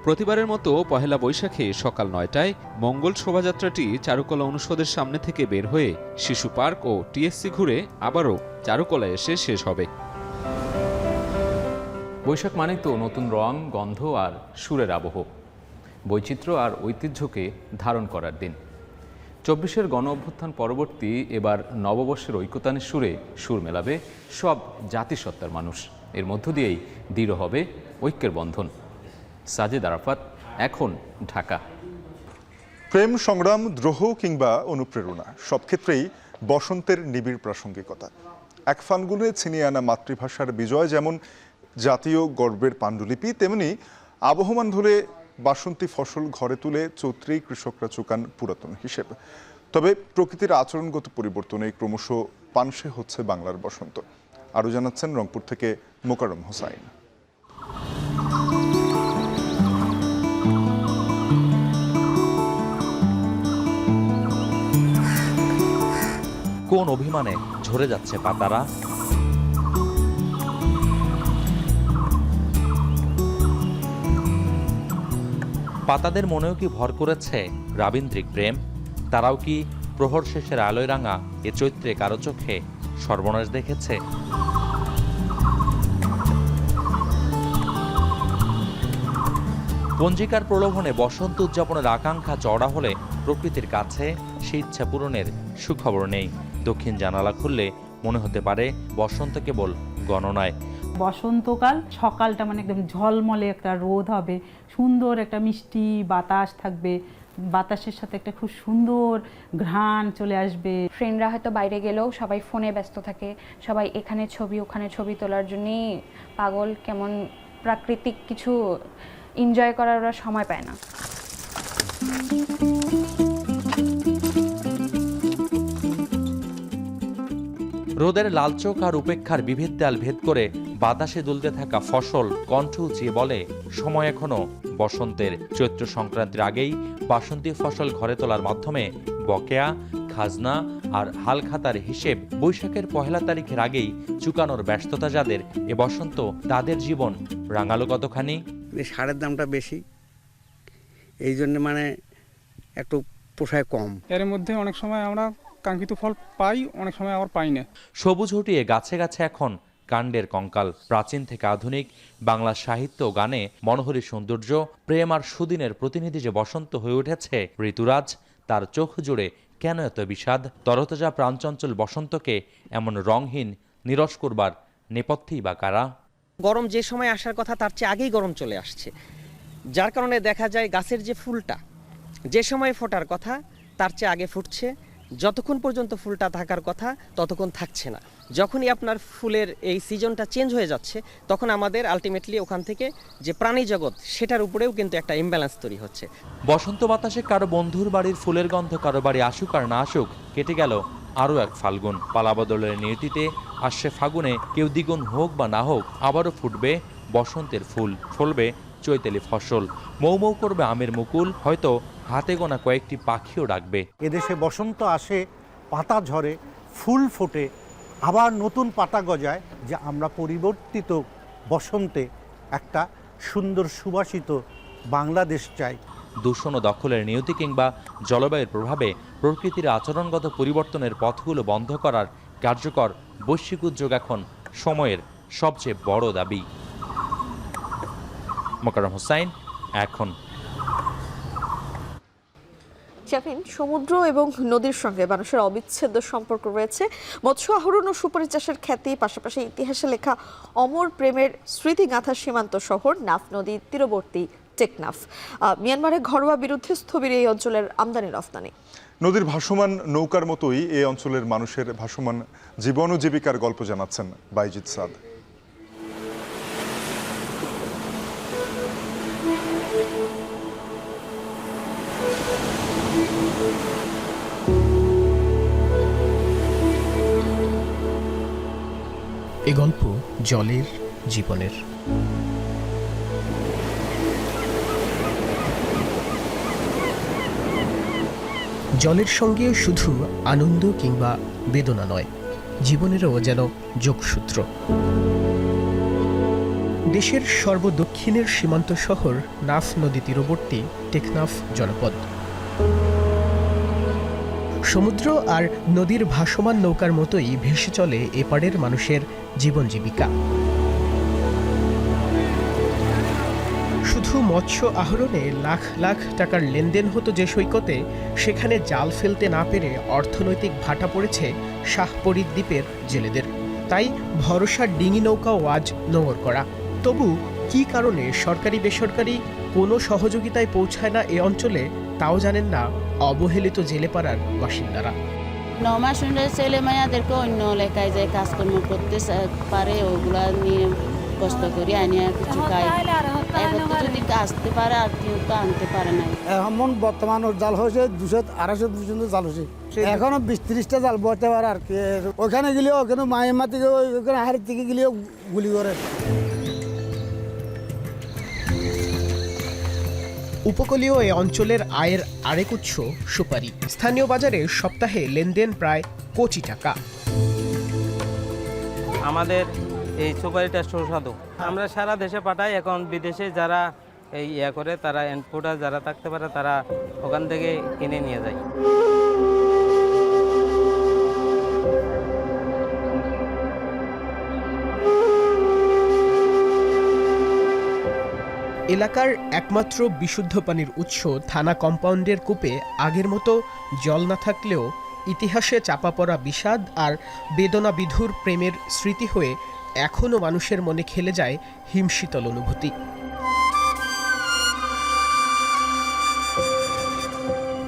[SPEAKER 17] প্রতিবারের মতো পহেলা বৈশাখে সকাল 9টায় মঙ্গল শোভাযাত্রাটি চারুকলা অনুষদের সামনে থেকে বের হয়ে শিশু পার্ক ও টিএসসি ঘুরে আবারও চারুকলায় এসে শেষ হবে।
[SPEAKER 21] বৈশাখ মানে তো নতুন রং, গন্ধ আর সুরের আবহ, বৈচিত্র্য আর ঐতিহ্যকে ধারণ করার দিন। 24-এর গণ অভ্যুত্থান পরবর্তী এবার নববর্ষের ঐকতানের সুরে সুর মেলাবে সব জাতিসত্তার মানুষ। এর মধ্য দিয়েই দৃঢ় হবে ঐক্যের বন্ধন। সাজেদ আরাফাত, এখন, ঢাকা।
[SPEAKER 1] প্রেম, সংগ্রাম, দ্রোহ কিংবা অনুপ্রেরণা সব ক্ষেত্রেই বসন্তের নিবিড় প্রাসঙ্গিকতা। এক ফাল্গুনে ছিনিয়ে আনা মাতৃভাষার বিজয় যেমন জাতীয় গর্বের পাণ্ডুলিপি, তেমনি আবহমান ধরে বাসন্তী ফসল ঘরে তুলে চৈত্রেই কৃষকরা চুকান পুরাতন হিসেব। তবে প্রকৃতির আচরণগত পরিবর্তনে ক্রমশ পানসে হচ্ছে বাংলার বসন্ত। আরও জানাচ্ছেন রংপুর থেকে মোকাররম হোসাইন।
[SPEAKER 22] কোন অভিমানে ঝরে যাচ্ছে পাতারা, পাতাদের মনেও কি ভর করেছে রাবীন্দ্রিক প্রেম? তারাও কি প্রহর শেষের আলোয় রাঙা এ চৈত্রে কারো চোখে সর্বনাশ দেখেছে? পঞ্জিকার প্রলোভনে বসন্ত উদযাপনের আকাঙ্ক্ষা চড়া হলে প্রকৃতির কাছে সে ইচ্ছা পূরণের সুখবর নেই। দক্ষিণ জানালা খুললে মনে হতে পারে বসন্ত কেবল গণনায়।
[SPEAKER 23] বসন্তকাল সকালটা একদম ঝলমলে একটা রোদ হবে, সুন্দর একটা মিষ্টি বাতাস থাকবে, বাতাসের সাথে একটা খুব সুন্দর ঘ্রাণ চলে আসবে।
[SPEAKER 24] ফ্রেন্ডরা হয়তো বাইরে গেলেও সবাই ফোনে ব্যস্ত থাকে, সবাই এখানে ছবি ওখানে ছবি তোলার জন্যই পাগল। কেমন প্রাকৃতিক কিছু এনজয় করার ওরা সময় পায় না।
[SPEAKER 22] রোদের লাল চোখ আর উপেক্ষার বিভেদ দেয়াল ভেদ করে বাতাসে দুলতে থাকা ফসল কণ্ঠ উঁচিয়ে বলে সময় এখনো বসন্তের। চৈত্র সংক্রান্তির আগেই বাসন্তী ফসল ঘরে তোলার মাধ্যমে বকেয়া, খাজনা আর হালখাতার হিসেব বৈশাখের 1 তারিখের আগেই চুকানোর ব্যস্ততা যাদের, এ বসন্ত তাদের জীবন রাঙালো কতখানি।
[SPEAKER 25] সারের দামটা বেশি, এই জন্য একটু পোষায় কম।
[SPEAKER 26] এর মধ্যে অনেক সময় আমরা কাঙ্ক্ষিত ফল পাই, অনেক সময় আবার পাই না।
[SPEAKER 22] সবুজ হটিয়ে গাছে গাছে এখন কাণ্ডের কঙ্কাল। প্রাচীন থেকে আধুনিক বাংলা সাহিত্য ও গানে মনোহরী সৌন্দর্য, প্রেম আর সুদিনের প্রতিনিধি যে বসন্ত হয়ে উঠেছে ঋতুরাজ, তার চোখ জুড়ে কেন এত বিষাদ? তরতাজা প্রাণচঞ্চল বসন্তকে এমন রংহীন নিরস করবার নেপথ্যেই বা কারা?
[SPEAKER 27] গরম যে সময় আসার কথা তার চেয়ে আগেই গরম চলে আসছে, যার কারণে দেখা যায় গাছের যে ফুলটা যে সময় ফোটার কথা তার চেয়ে আগে ফুটছে। যতক্ষণ পর্যন্ত ফুলটা থাকার কথা ততক্ষণ থাকছে না। যখনই আপনার ফুলের এই সিজনটা চেঞ্জ হয়ে যাচ্ছে তখন আমাদের আলটিমেটলি ওখান থেকে যে প্রাণী জগৎ সেটার উপরেও কিন্তু একটা ইমব্যালেন্স তৈরি হচ্ছে।
[SPEAKER 22] বসন্ত বাতাসে কারো বন্ধুর বাড়ির ফুলের গন্ধ কারো বাড়ি আসুক আর না আসুক, কেটে গেল আরও এক ফাল্গুন। পালাবদলের নিয়তিতে আসছে ফাগুনে কেউ দ্বিগুণ হোক বা না হোক আবারও ফুটবে বসন্তের ফুল, ফলবে চৈতালি ফসল, মৌ মৌ করবে আমের মুকুল, হয়তো হাতে গোনা কয়েকটি পাখিও ডাকবে।
[SPEAKER 28] এদেশে বসন্ত আসে, পাতা ঝরে, ফুল ফোটে, আবার নতুন পাতা গজায়, যে আমরা পরিবর্তিত বসন্তে একটা সুন্দর সুবাসিত বাংলাদেশ চাই।
[SPEAKER 22] দূষণ ও দখলের নিয়তি কিংবা জলবায়ুর প্রভাবে প্রকৃতির আচরণগত পরিবর্তনের পথগুলো বন্ধ করার কার্যকর বৈশ্বিক উদ্যোগ এখন সময়ের সবচেয়ে বড় দাবি। মোকাররম হোসাইন, এখন।
[SPEAKER 3] শাফিন, সমুদ্র এবং নদীর সঙ্গে মানুষের অবিচ্ছেদ্য সম্পর্ক রয়েছে। মৎস্য আহরণ ও সুপারি চাষের খ্যাতি, পাশাপাশি ইতিহাসে লেখা অমর প্রেমের স্মৃতিগাথা সীমান্ত শহর নাফ নদীর তীরবর্তী টেকনাফ। মিয়ানমারে ঘরোয়া বিরুদ্ধে স্থবির এই অঞ্চলের আমদানি রফতানি।
[SPEAKER 1] নদীর ভাসমান নৌকার মতোই এই অঞ্চলের মানুষের ভাসমান জীবন ও জীবিকার গল্প জানাচ্ছেন বাইজিদ সাদ।
[SPEAKER 14] এ গল্প জলের, জীবনের। জলের সঙ্গে শুধু আনন্দ কিংবা বেদনা নয়, জীবনেরও যেন যোগসূত্র। দেশের সর্বদক্ষিণের সীমান্ত শহর নাফ নদী তীরবর্তী টেকনাফ জনপদ। সমুদ্র আর নদীর ভাসমান নৌকার মতোই ভেসে চলে এপারের মানুষের জীবন জীবিকা। শুধু মৎস্য আহরণে লাখ লাখ টাকার লেনদেন হতো যে সৈকতে, সেখানে জাল ফেলতে না পেরে অর্থনৈতিক ভাটা পড়েছে শাহপরী দ্বীপের জেলেদের। তাই ভরসা ডিঙি নৌকাও আজ নোঙর করা। তবু কী কারণে সরকারি বেসরকারি কোনো সহযোগিতায় পৌঁছায় না এ অঞ্চলে, তাও জানেন না অবহেলিত জেলেপাড়ার বাসিন্দারা।
[SPEAKER 9] 9 মাস ছেলে মেয়েদেরকে অন্য এলাকায় যে কাজকর্ম করতে পারে, ওগুলা নিয়ে কষ্ট করি আনিয়া কিছু খাই। যদি আসতে পারে আর কেউ তো আনতে পারে না।
[SPEAKER 2] এমন বর্তমান জাল হয়েছে 200-250 পর্যন্ত জাল হয়েছে, এখনো 20-30টা জাল বসতে পারে আর কি। ওখানে গেলেও ওখানে মায়ের থেকে ওখানে হাড়ির থেকে গেলেও গুলি করে।
[SPEAKER 14] উপকূলীয় এ অঞ্চলের আয়ের আরেক উৎস সুপারি। স্থানীয় বাজারে সপ্তাহে লেনদেন প্রায় কোটি টাকা।
[SPEAKER 4] আমাদের এই সুপারিটা সুস্বাদু, আমরা সারা দেশে পাঠাই। এখন বিদেশে যারা এই করে, তারা ইনপুটার যারা থাকতে পারে, তারা ওখান থেকে কিনে নিয়ে যায়।
[SPEAKER 14] এলাকার একমাত্র বিশুদ্ধ পানির উৎস থানা কম্পাউন্ডের কূপে আগের মতো জল না থাকলেও ইতিহাসে চাপা পড়া বিষাদ আর বেদনা বিধুর প্রেমের স্মৃতি হয়ে এখনও মানুষের মনে খেলে যায় হিমশীতল অনুভূতি।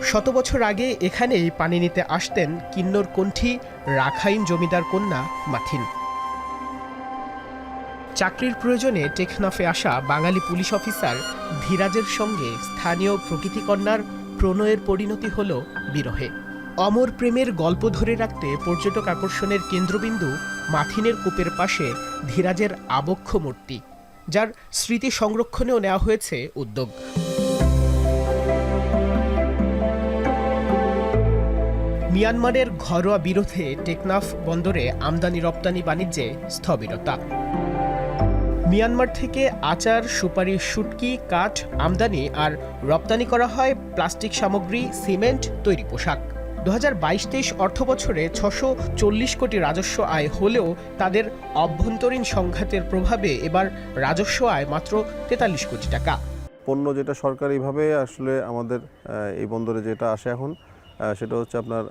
[SPEAKER 14] শত বছর আগে এখানেই পানি নিতে আসতেন কিন্নরকণ্ঠী রাখাইন জমিদার কন্যা মাথিন। চাকরির প্রয়োজনে টেকনাফে আসা বাঙালি পুলিশ অফিসার ধীরাজের সঙ্গে স্থানীয় প্রকৃতিকন্যার প্রণয়ের পরিণতি হল বিরহে। অমর প্রেমের গল্প ধরে রাখতে পর্যটক আকর্ষণের কেন্দ্রবিন্দু মাথিনের কূপের পাশে ধীরাজের আবক্ষ মূর্তি, যার স্মৃতি সংরক্ষণেও নেওয়া হয়েছে উদ্যোগ। মিয়ানমারের ঘরোয়া বিরোধে টেকনাফ বন্দরে আমদানি রপ্তানি বাণিজ্যে স্থবিরতা। মিয়ানমার থেকে আচার, সুপারি, শুটকি, কাঠ আমদানি আর রপ্তানি করা হয় প্লাস্টিক সামগ্রী, সিমেন্ট, তৈরি পোশাক। 2022-23 অর্থবছরে 640 কোটি রাজস্ব আয় হলেও তাদের অভ্যন্তরীণ সংঘাতের প্রভাবে এবার রাজস্ব আয় মাত্র 43 কোটি টাকা।
[SPEAKER 7] পণ্য যেটা সরকারিভাবে আসলে আমাদের এই বন্দরে যেটা আসে এখন, সেটা হচ্ছে আপনার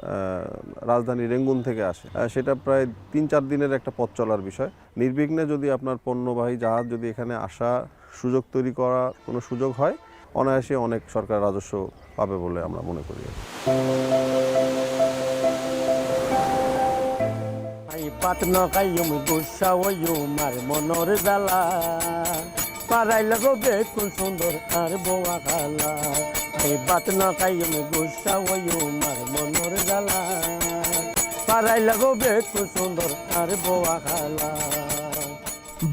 [SPEAKER 7] রাজধানী রেঙ্গুন থেকে আসে। সেটা প্রায় 3-4 দিনের একটা পথ চলার বিষয়। নির্বিঘ্নে যদি আপনার পণ্যবাহী জাহাজ যদি এখানে আসা সুযোগ তৈরি করা কোনো সুযোগ হয়, অনায়াসে অনেক সরকার রাজস্ব পাবে বলে আমরা মনে করি।
[SPEAKER 2] পাড়াই লাগো বেকুন সুন্দর আর বোয়া খালা, এই বাত না খাই আমি গুসা ওয়ো মার মনোর জ্বালা, পাড়াই লাগো বেকুন সুন্দর আর বোয়া খালা।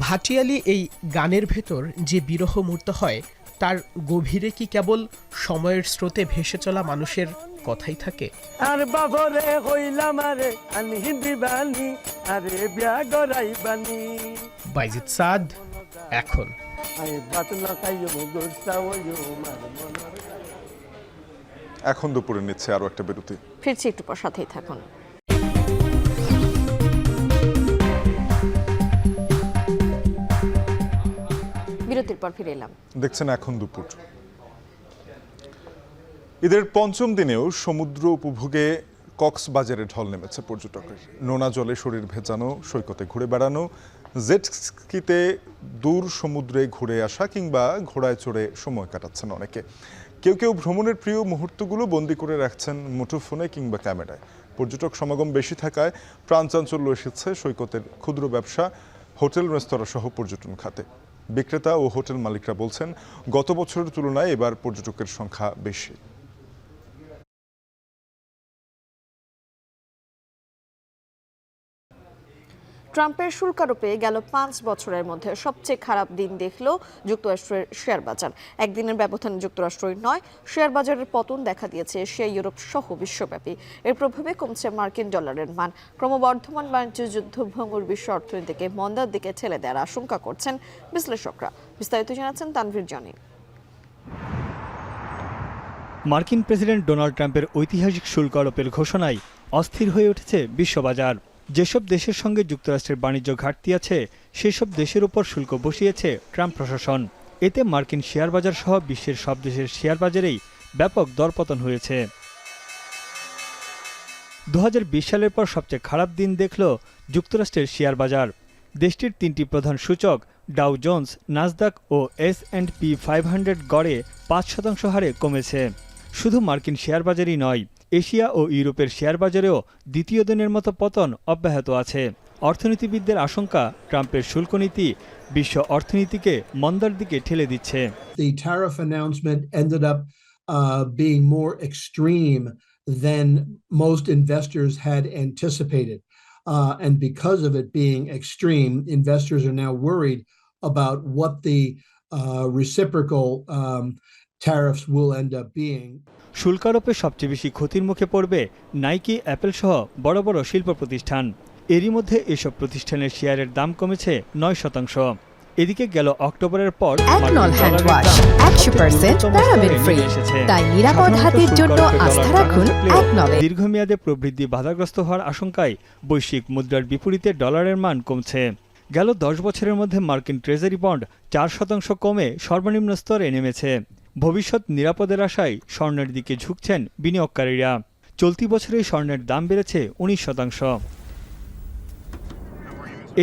[SPEAKER 14] ভাটিয়ালি এই গানের ভেতর যে বিরহ মূর্ত হয়, তার গভীরে কি কেবল সময়ের স্রোতে ভেসে চলা মানুষের কথাই থাকে?
[SPEAKER 2] আর বাবরে হইলাম আরে আনি হিন্দি বানি, আরে বিয়া গরাই বানি।
[SPEAKER 14] বাইজিদ সাদ, এখন।
[SPEAKER 1] এখন দুপুরে নিচ্ছে আরো একটা বিরতি,
[SPEAKER 3] ফিরছি একটু পর, সাথেই থাকুন। বিরতির পর ফিরে এলাম।
[SPEAKER 1] দেখছেন এখন দুপুর। ঈদের পঞ্চম দিনেও সমুদ্র উপভোগে কক্সবাজারে ঢল নেমেছে পর্যটকের। নোনা জলে শরীর ভেজানো, সৈকতে ঘুরে বেড়ানো, জেট স্কিতে দূর সমুদ্রে ঘুরে আসা কিংবা ঘোড়ায় চড়ে সময় কাটাচ্ছেন অনেকে। কেউ কেউ ভ্রমণের প্রিয় মুহূর্তগুলো বন্দি করে রাখছেন মুঠোফোনে কিংবা ক্যামেরায়। পর্যটক সমাগম বেশি থাকায় প্রাণচাঞ্চল্য এসেছে সৈকতের ক্ষুদ্র ব্যবসা, হোটেল, রেস্তোরাঁ সহ পর্যটন খাতে। বিক্রেতা ও হোটেল মালিকরা বলছেন, গত বছরের তুলনায় এবার পর্যটকের সংখ্যা বেশি।
[SPEAKER 3] ট্রাম্পের শুল্ক আরোপে গেল 5 বছরের মধ্যে সবচেয়ে খারাপ দিন দেখল যুক্তরাষ্ট্রের শেয়ার বাজার। একদিনের ব্যবধানে যুক্তরাষ্ট্রই নয়, শেয়ার বাজারের পতন দেখা দিয়েছে এশিয়া, ইউরোপ সহ বিশ্বব্যাপী। এর প্রভাবে কমছে মার্কিন ডলারের মান। ক্রমবর্ধমান বাণিজ্য যুদ্ধ ভঙ্গুর বিশ্ব অর্থনীতিকে মন্দার দিকে ঠেলে দেওয়ার আশঙ্কা করছেন বিশ্লেষকরা। বিস্তারিত জানাচ্ছেন তানভীর জনি।
[SPEAKER 5] মার্কিন প্রেসিডেন্ট ডোনাল্ড ট্রাম্পের ঐতিহাসিক শুল্ক আরোপের ঘোষণায় অস্থির হয়ে উঠেছে বিশ্ববাজার। যেসব দেশের সঙ্গে যুক্তরাষ্ট্রের বাণিজ্য ঘাটতি আছে, সেসব দেশের উপর শুল্ক বসিয়েছে ট্রাম্প প্রশাসন। এতে মার্কিন শেয়ার বাজার সহ বিশ্বের সব দেশের শেয়ার বাজারেই ব্যাপক দরপতন হয়েছে। 2020 সালের পর সবচেয়ে খারাপ দিন দেখল যুক্তরাষ্ট্রের শেয়ার বাজার। দেশটির 3টি প্রধান সূচক ডাউ জোন্স, নাসদাক ও S&P 500 গড়ে 5% হারে কমেছে। শুধু মার্কিন শেয়ার বাজারই নয়, এশিয়া ও ইউরোপের শেয়ার বাজারেও দ্বিতীয় দিনের মতো পতন অব্যাহত আছে। অর্থনীতিবিদদের আশঙ্কা, ট্রাম্পের শুল্ক নীতি বিশ্ব অর্থনীতিকে মন্দার দিকে ঠেলে দিচ্ছে।
[SPEAKER 6] The tariff announcement ended up being more extreme than most investors had anticipated. And because of it being extreme, investors are now worried about what the reciprocal tariffs will end up being.
[SPEAKER 5] শুল্ক আরোপে সবচেয়ে বেশি ক্ষতির মুখে পড়বে Nike, Apple সহ বড় বড় শিল্প প্রতিষ্ঠান। এরই মধ্যে এসব প্রতিষ্ঠানের শেয়ারের দাম কমেছে 9%। এদিকে গেল অক্টোবরের পর দীর্ঘমেয়াদে প্রবৃদ্ধি বাধাগ্রস্ত হওয়ার আশঙ্কায় বৈশ্বিক মুদ্রার বিপরীতে ডলারের মান কমছে। গেল 10 বছরের মধ্যে মার্কিন ট্রেজারি বন্ড 4% কমে সর্বনিম্ন স্তরে নেমেছে। ভবিষ্যৎ নিরাপদের আশায় স্বর্ণের দিকে ঝুঁকছেন বিনিয়োগকারীরা। চলতি বছরে স্বর্ণের দাম বেড়েছে 19%।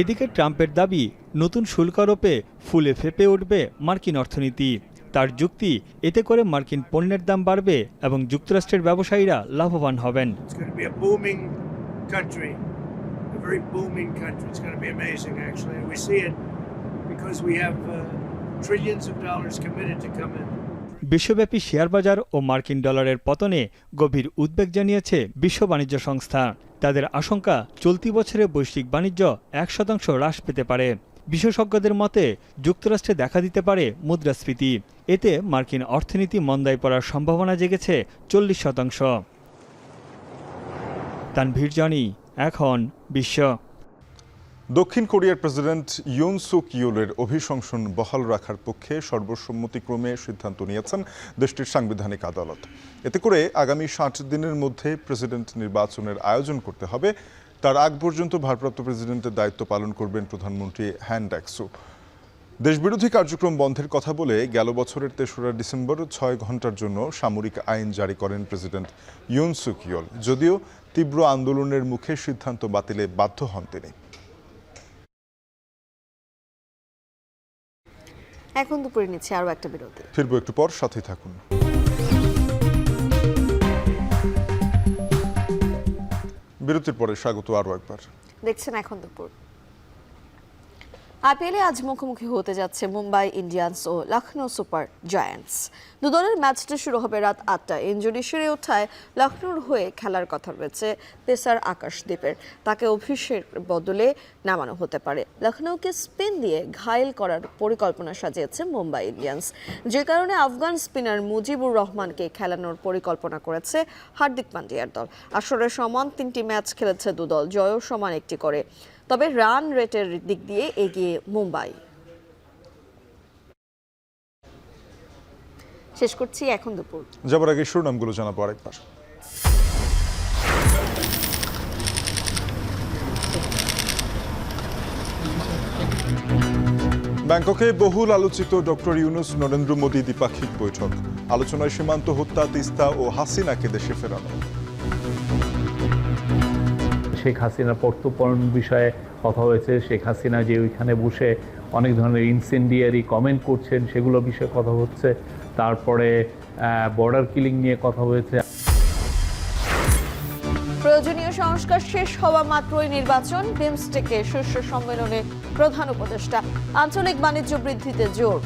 [SPEAKER 5] এদিকে ট্রাম্পের দাবি, নতুন শুল্ক আরোপে ফুলে ফেঁপে উঠবে মার্কিন অর্থনীতি। তার যুক্তি, এতে করে মার্কিন পণ্যের দাম বাড়বে এবং যুক্তরাষ্ট্রের ব্যবসায়ীরা লাভবান হবেন। বিশ্বব্যাপী শেয়ার বাজার ও মার্কিন ডলারের পতনে গভীর উদ্বেগ জানিয়েছে বিশ্ব বাণিজ্য সংস্থা। তাদের আশঙ্কা, চলতি বছরে বৈশ্বিক বাণিজ্য 1% হ্রাস পেতে পারে। বিশেষজ্ঞদের মতে, যুক্তরাষ্ট্রে দেখা দিতে পারে মুদ্রাস্ফীতি। এতে মার্কিন অর্থনীতি মন্দায় পড়ার সম্ভাবনা জেগেছে 40%। তানভীর জনি, এখন বিশ্ব।
[SPEAKER 1] দক্ষিণ কোরিয়ার প্রেসিডেন্ট ইউন সুক ইউলের অভিশংসন বহাল রাখার পক্ষে সর্বসম্মতিক্রমে সিদ্ধান্ত নিয়েছেন দেশটির সাংবিধানিক আদালত। এতে করে আগামী 60 দিনের মধ্যে প্রেসিডেন্ট নির্বাচনের আয়োজন করতে হবে। তার আগ পর্যন্ত ভারপ্রাপ্ত প্রেসিডেন্টের দায়িত্ব পালন করবেন প্রধানমন্ত্রী হ্যান ডাক-সু। দেশবিরোধী কার্যক্রম বন্ধের কথা বলে গেল বছরের 3রা ডিসেম্বর 6 ঘন্টার জন্য সামরিক আইন জারি করেন প্রেসিডেন্ট ইউন সুক ইউল। যদিও তীব্র আন্দোলনের মুখে সিদ্ধান্ত বাতিলে বাধ্য হন তিনি।
[SPEAKER 3] এখন দুপুরে নিচ্ছে আরো একটা বিরতি।
[SPEAKER 1] ফিরবো একটু পর, সাথেই থাকুন। বিরতির পরে স্বাগত আরো একবার।
[SPEAKER 3] দেখছেন এখন দুপুর। আইপিএলে আজ মুখোমুখি হতে যাচ্ছে মুম্বাই ইন্ডিয়ান্স ও লখনৌ সুপার জায়ান্টস। দুদলের ম্যাচটা শুরু হবে রাত 8টায়। ইনজুরি সেরে ওঠায় লখনৌর হয়ে খেলার কথা রয়েছে পেসার আকাশদীপের। তাকে অভিষেক বদলে নামানো হতে পারে। লখনৌকে স্পিন দিয়ে ঘায়েল করার পরিকল্পনা সাজিয়েছে মুম্বাই ইন্ডিয়ান্স, যে কারণে আফগান স্পিনার মুজিবুর রহমানকে খেলানোর পরিকল্পনা করেছে হার্দিক পান্ডিয়ার দল। আসরে সমান 3টি ম্যাচ খেলেছে দুদল, জয়ও সমান 1টি করে। তবে রান রেটের দিক দিয়ে এগিয়ে মুম্বাই। শেষ করছি এখন দুপুর।
[SPEAKER 1] যাবার আগে শিরোনামগুলো জানাবো আরেকবার। ব্যাংককে বহুল আলোচিত ডক্টর ইউনুস নরেন্দ্র মোদী দ্বিপাক্ষিক বৈঠক। আলোচনায় সীমান্ত হত্যা, তিস্তা ও হাসিনাকে দেশে ফেরানো।
[SPEAKER 8] শেখ হাসিনার প্রত্যর্পণ বিষয়ে কথা হয়েছে। শেখ হাসিনা যে ওইখানে বসে অনেক ধরনের ইনসেন্ডিয়ারি কমেন্ট করছেন সেগুলো বিষয়ে কথা হচ্ছে। তারপরে বর্ডার কিলিং নিয়ে কথা হয়েছে।
[SPEAKER 3] প্রয়োজনীয় সংস্কার শেষ হওয়া মাত্রই নির্বাচন, বিমস্টেকে শীর্ষ সম্মেলনে প্রধান উপদেষ্টা। আঞ্চলিক বাণিজ্য বৃদ্ধিতে জোর।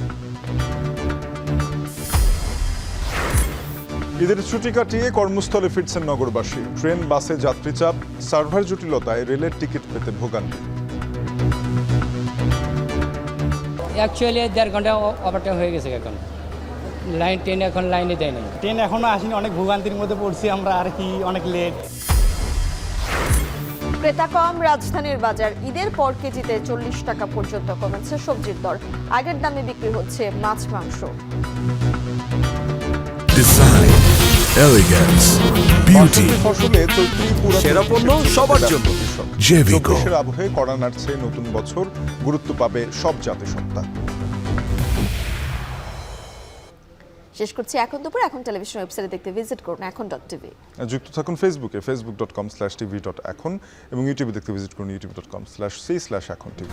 [SPEAKER 1] ঈদের ছুটি কাটিয়ে কর্মস্থলে ফিরছেন নগরবাসী। ট্রেন, বাসে যাত্রী চাপ, সার্ভার জটিলতায় রেলের টিকিট পেতে ভোগান্তি।
[SPEAKER 10] অ্যাকচুয়ালি 1.5 ঘন্টা ওভারটাইম হয়ে গেছে এখন। ট্রেন এখন লাইনে দেয় নাই।
[SPEAKER 11] ট্রেন এখনো আসেনি, অনেক ভোগান্তির মধ্যে পড়ছি আমরা আর কি, অনেক লেট।
[SPEAKER 3] ক্রেতা কম, রাজধানীর বাজার। ঈদের পর কেজিতে 40 টাকা পর্যন্ত কমেছে সবজির দর। আগের দামে বিক্রি হচ্ছে মাছ, মাংস।
[SPEAKER 12] ডিজাইন, এলিগেন্স, বিউটি,
[SPEAKER 1] ফসলে চৈত্রী
[SPEAKER 12] সেরা পণ্য সবার জন্য। জেভিকো।
[SPEAKER 1] চব্বিশের আবহে কড়া নাড়ছে নতুন বছর, গুরুত্ব পাবে সব জাতিসত্তা।
[SPEAKER 3] শেষ করছি এখন দুপুর। এখন টেলিভিশন ওয়েবসাইটে দেখতে ভিজিট করুন এখন.tv।
[SPEAKER 1] যুক্ত থাকুন ফেসবুকে facebook.com/tv.এখন এবং ইউটিউবে দেখতে ভিজিট করুন youtube.com/c/এখন tv।